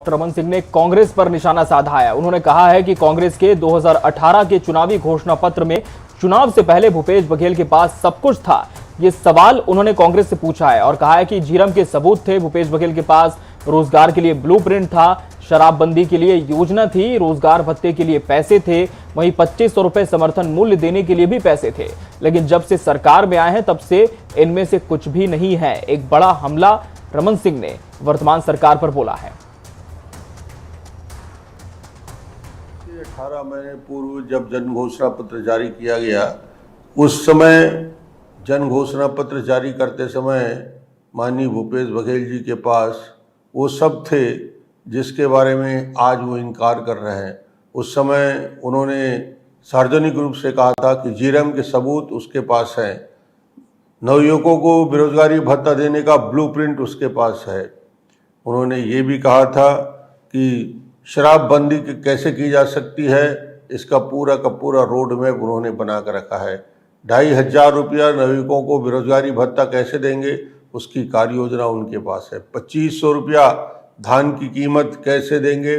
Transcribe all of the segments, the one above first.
Doctor Raman Singh ने कांग्रेस पर निशाना साधा है। उन्होंने कहा है कि कांग्रेस के 2018 के चुनावी घोषणा पत्र में चुनाव से पहले भूपेश बघेल के पास सब कुछ था। ये सवाल उन्होंने कांग्रेस से पूछा है और कहा है कि झीरम के सबूत थे, भूपेश बघेल के पास रोजगार के लिए ब्लूप्रिंट था, शराबबंदी के लिए योजना थी, रोजगार भत्ते के लिए पैसे थे, वहीं 2500 रुपए समर्थन मूल्य देने के लिए भी पैसे थे। लेकिन जब से सरकार में आए हैं तब से इनमें से कुछ भी नहीं है। एक बड़ा हमला रमन सिंह ने वर्तमान सरकार पर बोला है। 18 महीने पूर्व जब जन घोषणा पत्र जारी किया गया, उस समय जन घोषणा पत्र जारी करते समय माननीय भूपेश बघेल जी के पास वो सब थे जिसके बारे में आज वो इनकार कर रहे हैं। उस समय उन्होंने सार्वजनिक रूप से कहा था कि झीरम के सबूत उसके पास हैं, नवयुवकों को बेरोजगारी भत्ता देने का ब्लूप्रिंट उसके पास है। उन्होंने ये भी कहा था कि शराबबंदी कैसे की जा सकती है, इसका पूरा का पूरा रोड मैप उन्होंने बना कर रखा है। 2500 रुपया नवयुवकों को बेरोजगारी भत्ता कैसे देंगे, उसकी कार्य योजना उनके पास है। 2500 रुपया धान की कीमत कैसे देंगे,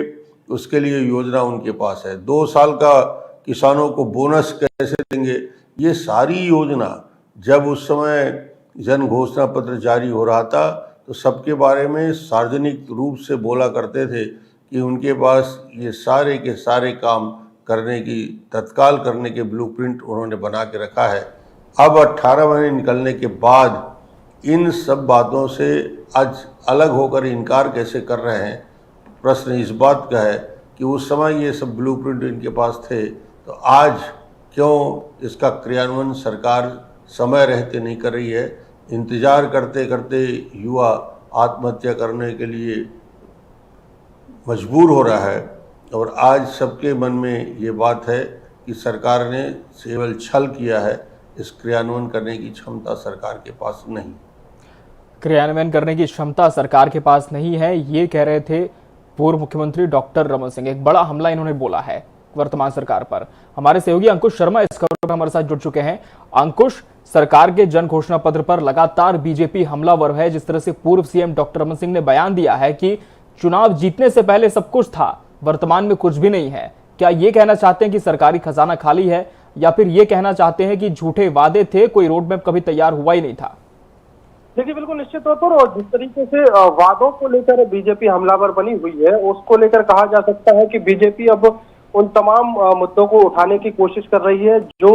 उसके लिए योजना उनके पास है। 2 साल का किसानों को बोनस कैसे देंगे, ये सारी योजना जब उस समय जन घोषणा पत्र जारी हो रहा था तो सबके बारे में सार्वजनिक रूप से बोला करते थे कि उनके पास ये सारे के सारे काम करने की, तत्काल करने के ब्लूप्रिंट उन्होंने बना के रखा है। अब 18 महीने निकलने के बाद इन सब बातों से आज अलग होकर इनकार कैसे कर रहे हैं। प्रश्न इस बात का है कि उस समय ये सब ब्लूप्रिंट इनके पास थे, तो आज क्यों इसका क्रियान्वयन सरकार समय रहते नहीं कर रही है। इंतजार करते करते युवा आत्महत्या करने के लिए मजबूर हो रहा है और आज सबके मन में ये बात है कि सरकार ने केवल छल किया है, इस क्रियान्वयन करने की क्षमता सरकार के पास नहीं। क्रियान्वयन करने की क्षमता सरकार के पास नहीं है, ये कह रहे थे पूर्व मुख्यमंत्री डॉक्टर रमन सिंह। एक बड़ा हमला इन्होंने बोला है वर्तमान सरकार पर। हमारे सहयोगी अंकुश शर्मा इस खबर पर हमारे साथ जुड़ चुके हैं। अंकुश, सरकार के जन घोषणा पत्र पर लगातार बीजेपी हमलावर है। जिस तरह से पूर्व सीएम डॉक्टर रमन सिंह ने बयान दिया है कि चुनाव जीतने से पहले सब कुछ था, वर्तमान में कुछ भी नहीं है, क्या ये कहना चाहते हैं कि सरकारी खजाना खाली है, या फिर ये कहना चाहते हैं कि झूठे वादे थे, कोई रोडमैप कभी तैयार हुआ ही नहीं था? देखिए, बिल्कुल निश्चित तौर पर, और जिस तरीके से वादों को लेकर बीजेपी हमलावर बनी हुई है, उसको लेकर कहा जा सकता है कि बीजेपी अब उन तमाम मुद्दों को उठाने की कोशिश कर रही है जो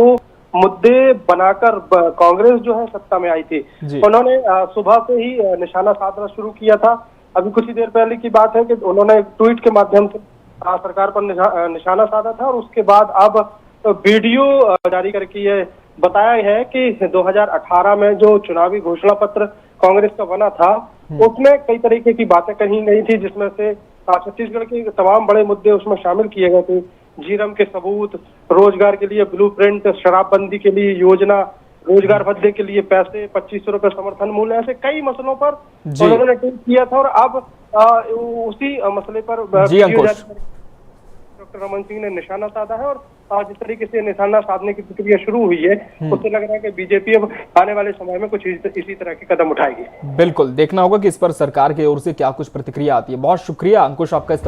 मुद्दे बनाकर कांग्रेस जो है सत्ता में आई थी। उन्होंने सुबह से ही निशाना साधना शुरू किया था। अभी कुछ ही देर पहले की बात है कि उन्होंने ट्वीट के माध्यम से सरकार पर निशाना साधा था और उसके बाद अब वीडियो जारी करके ये बताया है कि 2018 में जो चुनावी घोषणा पत्र कांग्रेस का बना था उसमें कई तरीके की बातें कही गई थी, जिसमें से छत्तीसगढ़ के तमाम बड़े मुद्दे उसमें शामिल किए गए थे। झीरम के सबूत, रोजगार के लिए ब्लूप्रिंट, शराबबंदी के लिए योजना, रोजगार भत्ते के लिए पैसे, 2500 रुपए समर्थन मूल्य, ऐसे कई मसलों पर उन्होंने ट्वीट किया था। और अब उसी मसले पर डॉक्टर रमन सिंह ने निशाना साधा है और जिस तरीके से निशाना साधने की प्रक्रिया शुरू हुई है, उससे लग रहा है कि बीजेपी अब आने वाले समय में कुछ इसी तरह के कदम उठाएगी। बिल्कुल देखना होगा कि इस पर सरकार की ओर से क्या कुछ प्रतिक्रिया आती है। बहुत शुक्रिया अंकुश आपका इस्तेमाल